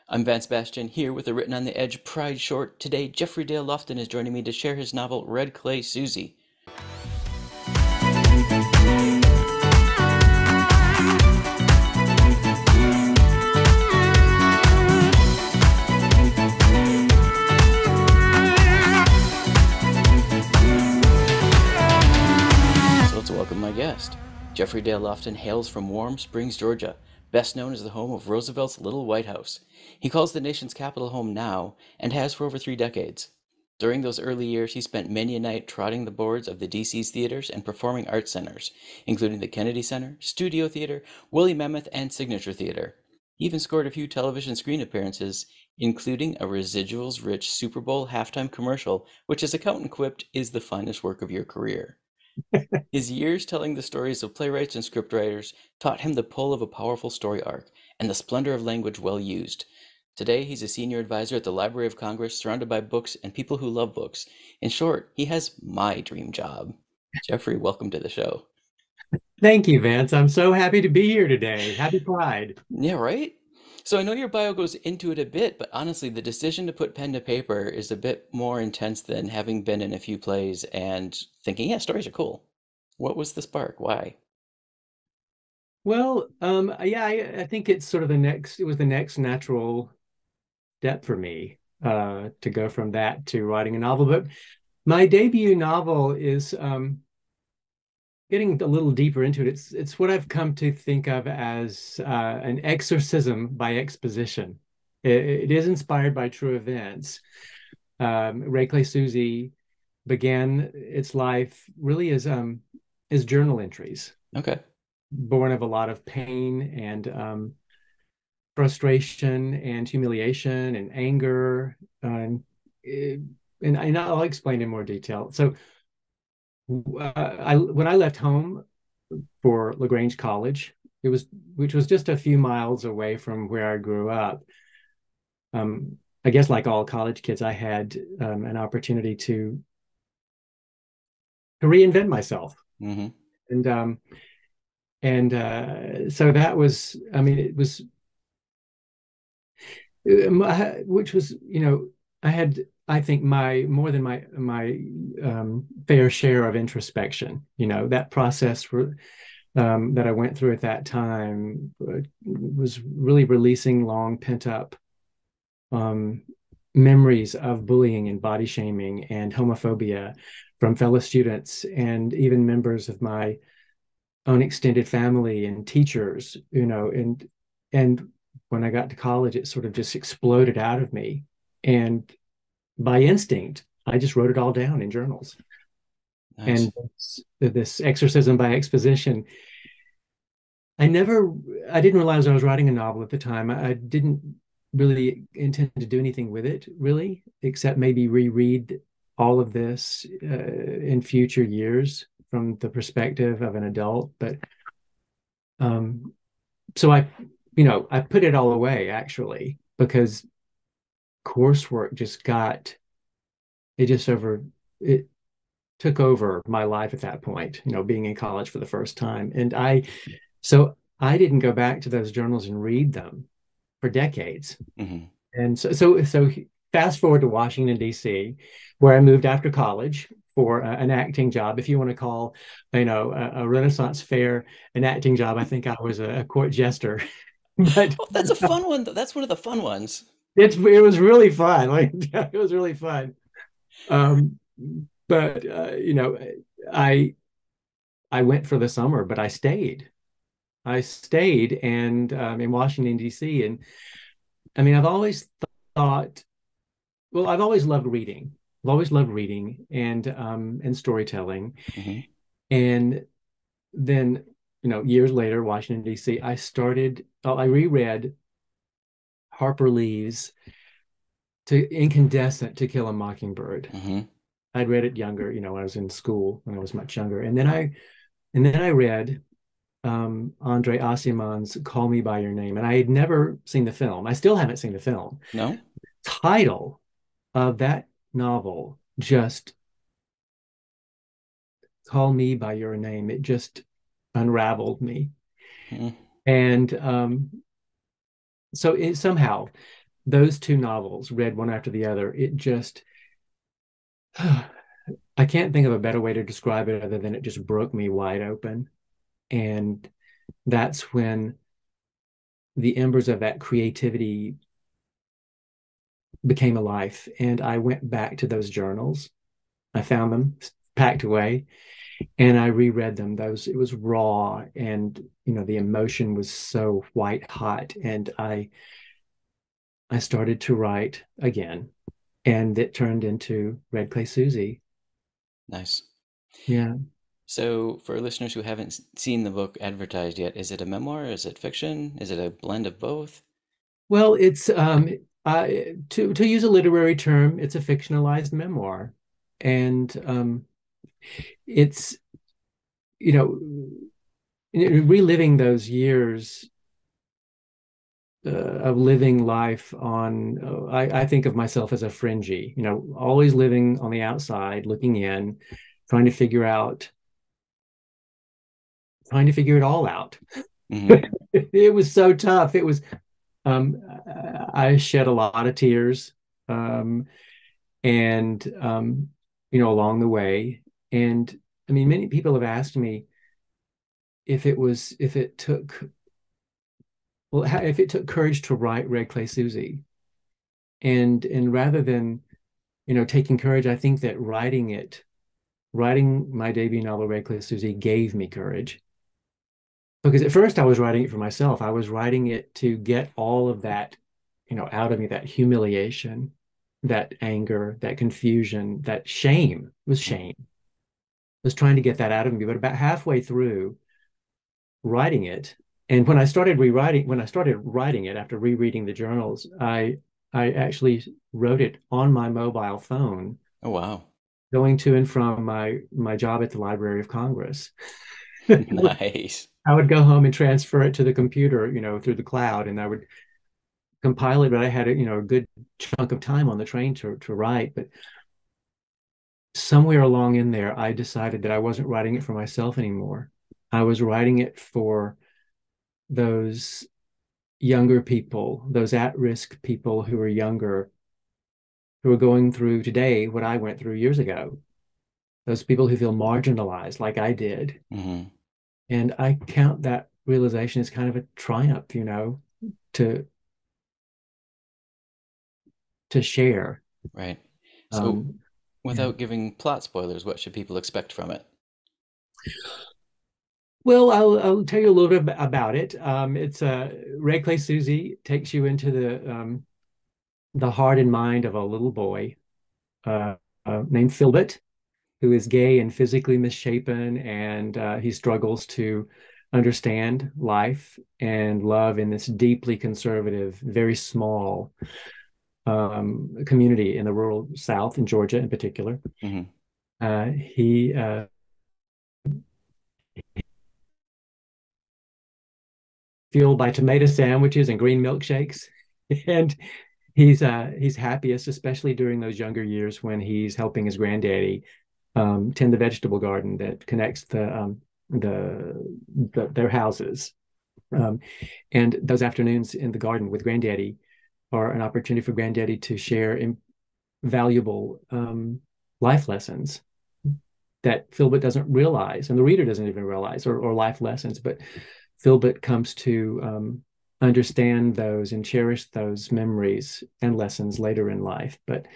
I'm Vance Bastian here with a Written on the Edge Pride short. Today, Jeffrey Dale Lofton is joining me to share his novel Red Clay Suzie. So let's welcome my guest. Jeffrey Dale Lofton hails from Warm Springs, Georgia, best known as the home of Roosevelt's Little White House. He calls the nation's capital home now and has for over 3 decades. During those early years, he spent many a night trotting the boards of the DC's theaters and performing arts centers, including the Kennedy Center, Studio Theater, Woolly Mammoth, and Signature Theater. He even scored a few television screen appearances, including a residuals-rich Super Bowl halftime commercial, which, as accountant quipped, is the finest work of your career. His years telling the stories of playwrights and scriptwriters taught him the pull of a powerful story arc and the splendor of language well used. Today, he's a senior advisor at the Library of Congress, surrounded by books and people who love books. In short, he has my dream job. Jeffrey, welcome to the show. Thank you, Vance. I'm so happy to be here today. Happy Pride. Yeah, right? So I know your bio goes into it a bit, but honestly, the decision to put pen to paper is a bit more intense than having been in a few plays and thinking, yeah, stories are cool. What was the spark? Why? Well, yeah, I think it's sort of it was the next natural step for me to go from that to writing a novel. But my debut novel is getting a little deeper into it. It's what I've come to think of as an exorcism by exposition. It is inspired by true events. Red Clay Suzie began its life really as journal entries, Okay. born of a lot of pain and frustration and humiliation and anger. And I'll explain in more detail. So, when I left home for LaGrange College, it was which was just a few miles away from where I grew up. I guess like all college kids, I had an opportunity to reinvent myself, Mm-hmm. and so that was, I mean, it was which was, I had, I think, my more than my fair share of introspection. That process that I went through at that time was really releasing long pent up um, memories of bullying and body shaming and homophobia from fellow students and even members of my own extended family and teachers. And when I got to college, it sort of just exploded out of me. And by instinct, I just wrote it all down in journals. Nice. And this exorcism by exposition, I never, I didn't realize I was writing a novel at the time. I didn't really intend to do anything with it, really, except maybe reread all of this in future years from the perspective of an adult. But um, so I put it all away actually because coursework just got it just over it took over my life at that point, being in college for the first time. So I didn't go back to those journals and read them for decades. Mm-hmm. And so fast forward to Washington, D.C., where I moved after college for an acting job. If you want to call, a Renaissance fair an acting job, I think I was a court jester. but Oh, that's a fun one, though. That's one of the fun ones. it was really fun. Like it was really fun. Um, but I I went for the summer, but I stayed. I stayed and in Washington D.C. And I mean, I've always thought, well, I've always loved reading. I've always loved reading and storytelling. Mm-hmm. And then, years later, Washington D.C., I reread Harper Lee's to Incandescent to Kill a Mockingbird. Mm-hmm. I'd read it younger, when I was in school, when I was much younger. And then I read Andre Aciman's Call Me by Your Name. And I had never seen the film. I still haven't seen the film. No? Title of that novel, just Call Me by Your Name, it just unraveled me. Mm-hmm. And somehow those two novels, read one after the other, it just I can't think of a better way to describe it other than it just broke me wide open. And that's when the embers of that creativity became alive. And I went back to those journals. I found them packed away and I reread them. Those it was raw and the emotion was so white hot. And I started to write again. And it turned into Red Clay Suzie. Nice. Yeah. So, for listeners who haven't seen the book advertised yet, is it a memoir? Is it fiction? Is it a blend of both? Well, it's to use a literary term, it's a fictionalized memoir, and it's you know reliving those years of living life on. I think of myself as a fringy, always living on the outside, looking in, trying to figure out, trying to figure it all out. Hmm. It was so tough. It was. Um, I shed a lot of tears. Um, and along the way. And I mean, many people have asked me if it took if it took courage to write Red Clay Suzie. And rather than taking courage, I think that writing my debut novel Red Clay Suzie gave me courage. Because at first I was writing it for myself. I was writing it to get all of that, out of me, that humiliation, that anger, that confusion, that shame. It was shame. Was trying to get that out of me. But about halfway through writing it, and when I started writing it after rereading the journals, I actually wrote it on my mobile phone, Oh, wow. going to and from my job at the Library of Congress. Nice. I would go home and transfer it to the computer, through the cloud, and I would compile it. But I had a good chunk of time on the train to write. But somewhere along in there, I decided that I wasn't writing it for myself anymore. I was writing it for those younger people, those at-risk people who are younger, who are going through today what I went through years ago. Those people who feel marginalized like I did. Hmm. And I count that realization as kind of a triumph, to share. Right. So, Um, yeah. without giving plot spoilers, what should people expect from it? Well, I'll tell you a little bit about it. It's Red Clay Suzie takes you into the heart and mind of a little boy uh, named Philbert, who is gay and physically misshapen, and he struggles to understand life and love in this deeply conservative, very small community in the rural South, in Georgia in particular. Hmm. He fueled by tomato sandwiches and green milkshakes, and he's happiest, especially during those younger years when he's helping his granddaddy tend the vegetable garden that connects their houses. Um, and those afternoons in the garden with granddaddy are an opportunity for granddaddy to share valuable life lessons that Philbert doesn't realize, and the reader doesn't even realize, or life lessons. But Philbert comes to understand those and cherish those memories and lessons later in life. But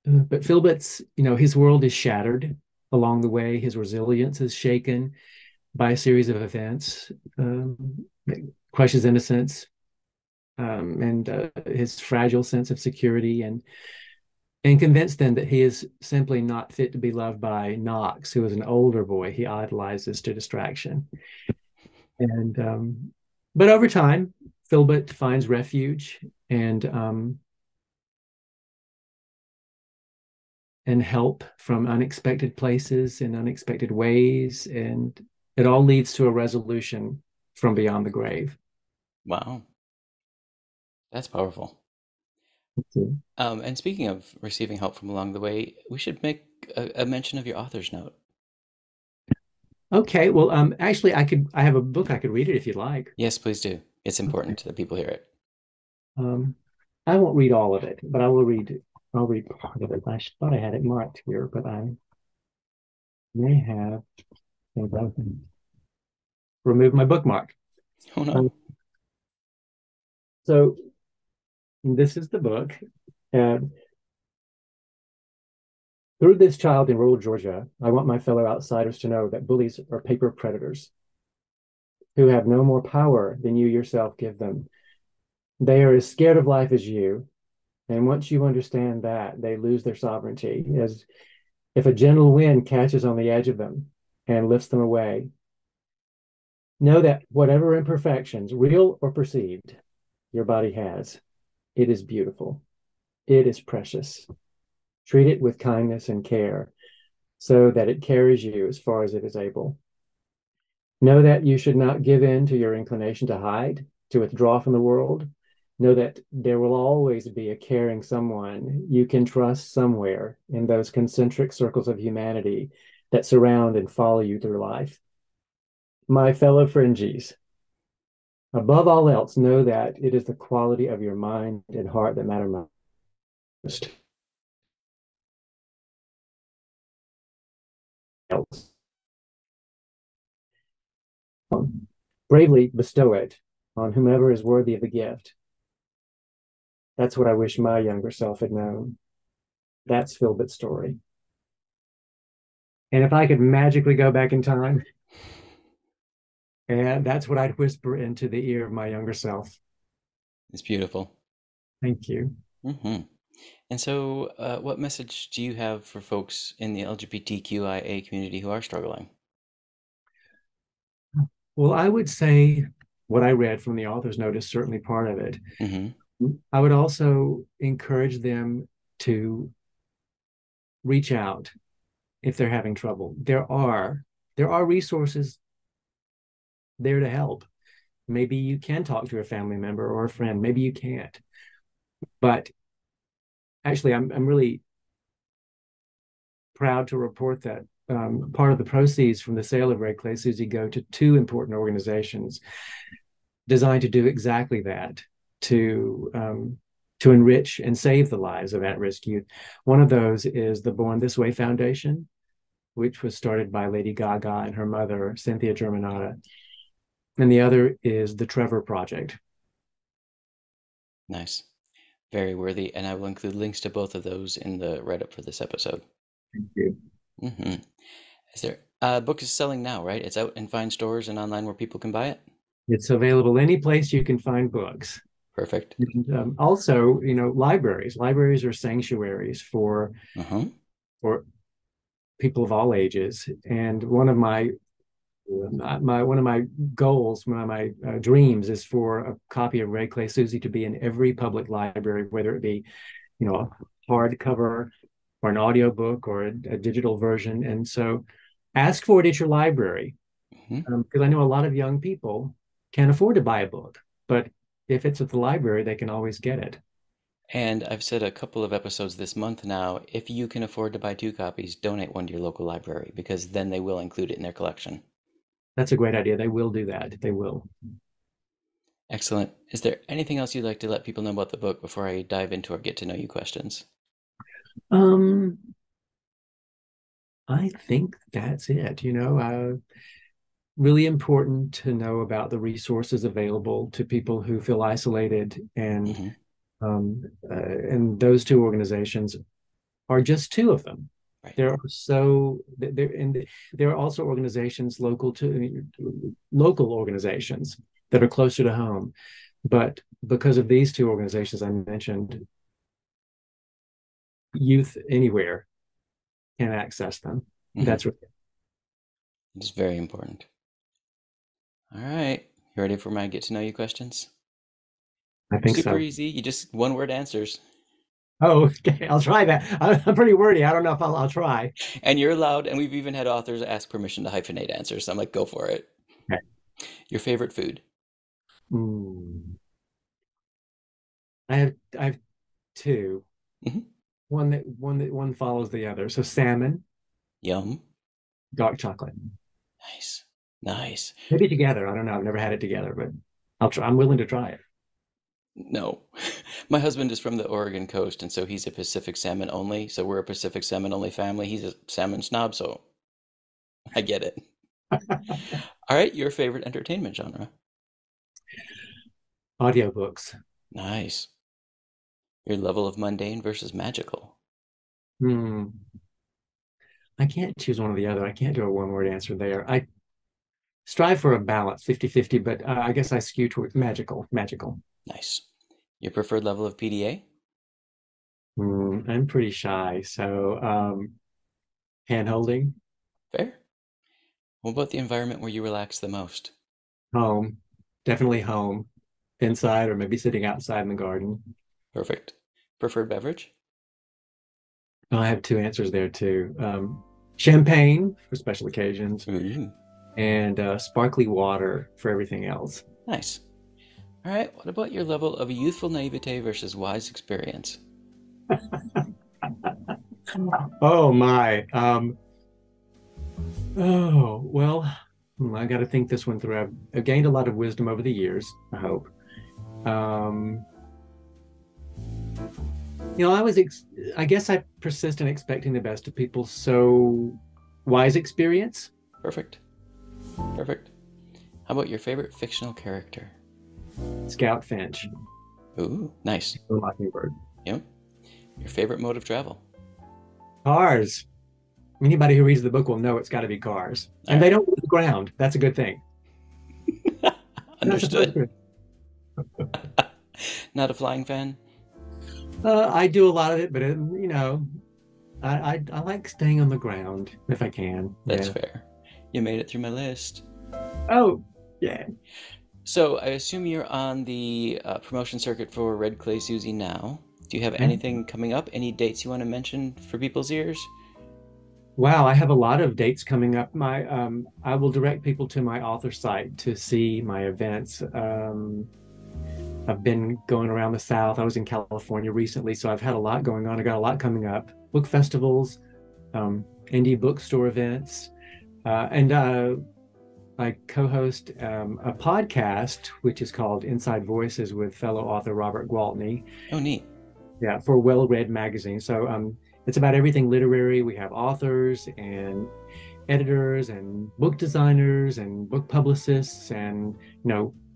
Philbert's, his world is shattered along the way. His resilience is shaken by a series of events that crush his innocence, and his fragile sense of security, and convince them that he is simply not fit to be loved by Knox, who is an older boy he idolizes to distraction. And but over time, Philbert finds refuge and help from unexpected places in unexpected ways, and it all leads to a resolution from beyond the grave. Wow, that's powerful. And speaking of receiving help from along the way, we should make a mention of your author's note. Okay, well, actually, I have a book I could read it if you'd like. Yes, please do. It's important that people hear it. Um, I won't read all of it, but I will read. I'll read part of it. I thought I had it marked here, but I may have removed my bookmark. Oh no. Um, so this is the book. Uh, Through this child in rural Georgia, I want my fellow outsiders to know that bullies are paper predators who have no more power than you yourself give them. They are as scared of life as you, and once you understand that, they lose their sovereignty, as if a gentle wind catches on the edge of them and lifts them away. Know that whatever imperfections, real or perceived, your body has, it is beautiful. It is precious. Treat it with kindness and care so that it carries you as far as it is able. Know that you should not give in to your inclination to hide, to withdraw from the world. Know that there will always be a caring someone you can trust somewhere in those concentric circles of humanity that surround and follow you through life. My fellow fringies, above all else, know that it is the quality of your mind and heart that matter most. Else. Bravely bestow it on whomever is worthy of the gift. That's what I wish my younger self had known. That's Philbit's story. And if I could magically go back in time, and that's what I'd whisper into the ear of my younger self. It's beautiful. Thank you. Hmm. And so, what message do you have for folks in the LGBTQIA community who are struggling? Well, I would say what I read from the author's note is certainly part of it. Hmm. I would also encourage them to reach out if they're having trouble. There are resources there to help. Maybe you can talk to a family member or a friend. Maybe you can't. But actually, I'm really proud to report that part of the proceeds from the sale of Red Clay Suzie go to two important organizations designed to do exactly that, to to enrich and save the lives of at-risk youth. One of those is the Born This Way Foundation, which was started by Lady Gaga and her mother, Cynthia Germanata. And the other is the Trevor Project. Nice. Very worthy. And I will include links to both of those in the write-up for this episode. Thank you. Hmm. Is there book is selling now, right? It's out in fine stores and online where people can buy it. It's available any place you can find books. Perfect. And, also, libraries. Libraries are sanctuaries Uh-huh. for people of all ages. And one of my goals, one of my dreams, is for a copy of Red Clay Suzie to be in every public library, whether it be, a hardcover or an audiobook or a digital version. And so, ask for it at your library, Hmm. because I know a lot of young people can't afford to buy a book, but if it's at the library, they can always get it. And I've said a couple of episodes this month now, if you can afford to buy two copies, donate one to your local library because then they will include it in their collection. That's a great idea. They will do that. They will. Excellent. Is there anything else you'd like to let people know about the book before I dive into our get to know you questions? Um, I think that's it. Really important to know about the resources available to people who feel isolated, Hmm. and those two organizations are just two of them. Right. There are also organizations local organizations that are closer to home, but because of these two organizations I mentioned, youth anywhere can access them. Hmm. That's what It's very important. All right. You ready for my get to know you questions? I think Super so. easy. You just one word answers. Oh, okay. I'll try that. I'm pretty wordy. I don't know if I'll try. And you're allowed, and we've even had authors ask permission to hyphenate answers. So I'm like, go for it. Okay. Your favorite food? Mm. I have two. Hmm. One follows the other. So salmon, Yum. dark chocolate. Nice. Nice. Maybe together. I don't know. I've never had it together, but I'll try. I'm willing to try it. No. My husband is from the Oregon coast, and so he's a Pacific salmon only. So we're a Pacific salmon only family. He's a salmon snob, so I get it. All right, your favorite entertainment genre? Audiobooks. Nice. Your level of mundane versus magical. Hmm. I can't choose one or the other. I can't do a one-word answer there. I strive for a balance, 50-50, but I guess I skew towards magical. Magical. Nice. Your preferred level of PDA? I'm pretty shy, so hand holding, Fair. What about the environment where you relax the most? home, definitely home, inside or maybe sitting outside in the garden. Perfect. Preferred beverage? Oh, I have two answers there too. Champagne for special occasions Ooh, and sparkly water for everything else. nice. All right, what about your level of youthful naivete versus wise experience? Oh my. Oh, well, I got to think this one through. I've gained a lot of wisdom over the years, I hope. Um, I guess I persist in expecting the best of people. So, wise experience, Perfect. Perfect. How about your favorite fictional character? Scout Finch, Ooh, nice. the Mockingbird. Yep. Your favorite mode of travel? Cars. Anybody who reads the book will know it's got to be cars. All And they right. don't leave the ground. That's a good thing. They're not supposed Understood. to. Not a flying fan? I do a lot of it, but I like staying on the ground if I can. That's Yeah. fair. You made it through my list. Oh, yeah. So I assume you're on the promotion circuit for Red Clay Suzie now. Do you have Yeah. anything coming up? Any dates you want to mention for people's ears? Wow, I have a lot of dates coming up. I will direct people to my author site to see my events. I've been going around the South. I was in California recently, so I've had a lot going on. I got a lot coming up. Book festivals, indie bookstore events, and I co-host a podcast which is called Inside Voices with fellow author Robert Gwaltney. Oh, neat. Yeah, for Well Read magazine. So it's about everything literary. We have authors and editors and book designers and book publicists and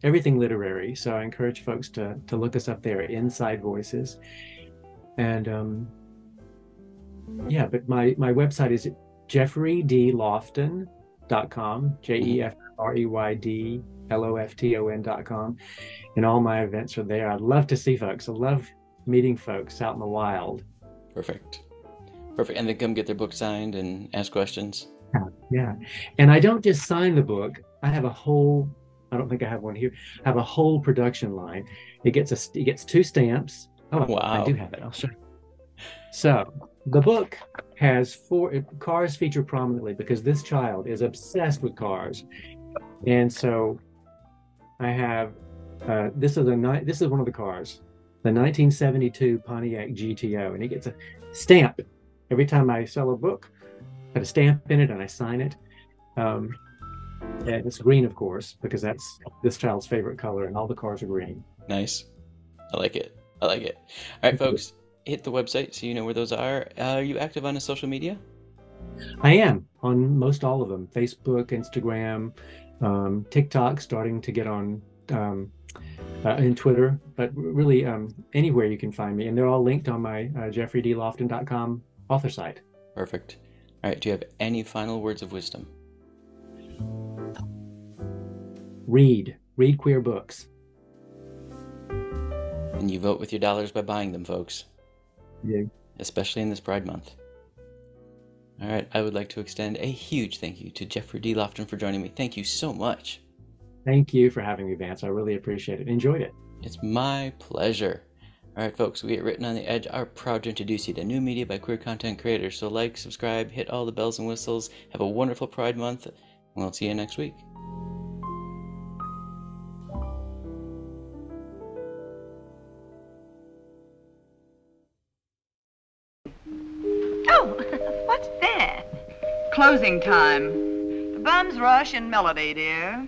everything literary. So I encourage folks to look us up there, Inside Voices. And yeah, but my website is jeffreydlofton.com, Mhm. JEFREYDLOFTON.com. And all my events are there. I'd love to see folks. I love meeting folks out in the wild. Perfect. Perfect. And then come get their book signed and ask questions. Yeah. And I don't just sign the book. I don't think I have one here. I have a whole production line. It gets two stamps. Oh, I do Wow. have it. I'll show you. So the book has cars feature prominently because this child is obsessed with cars. And so I have this is one of the cars, the 1972 Pontiac GTO, and he gets a stamp every time I sell a book. Put a stamp in it and I sign it. Um, and it's green, of course, because that's this child's favorite color, and all the cars are green. Nice. I like it. I like it. All right, folks, hit the website so you know where those are. Are you active on a social media? I am on most all of them: Facebook, Instagram, TikTok, starting to get on, and Twitter, but really anywhere you can find me. And they're all linked on my jeffreydlofton.com author site. Perfect. All right, do you have any final words of wisdom? Read queer books. And you vote with your dollars by buying them, folks. Yeah. Especially in this Pride Month. All right, I would like to extend a huge thank you to Jeffrey D. Lofton for joining me. Thank you so much. Thank you for having me, Vance. I really appreciate it. Enjoyed it. It's my pleasure. All right, folks, we at Written on the Edge are proud to introduce you to new media by queer content creators. So like, subscribe, hit all the bells and whistles. Have a wonderful Pride Month, and we'll see you next week. Oh, what's that? Closing time. The bums rush in melody, dear.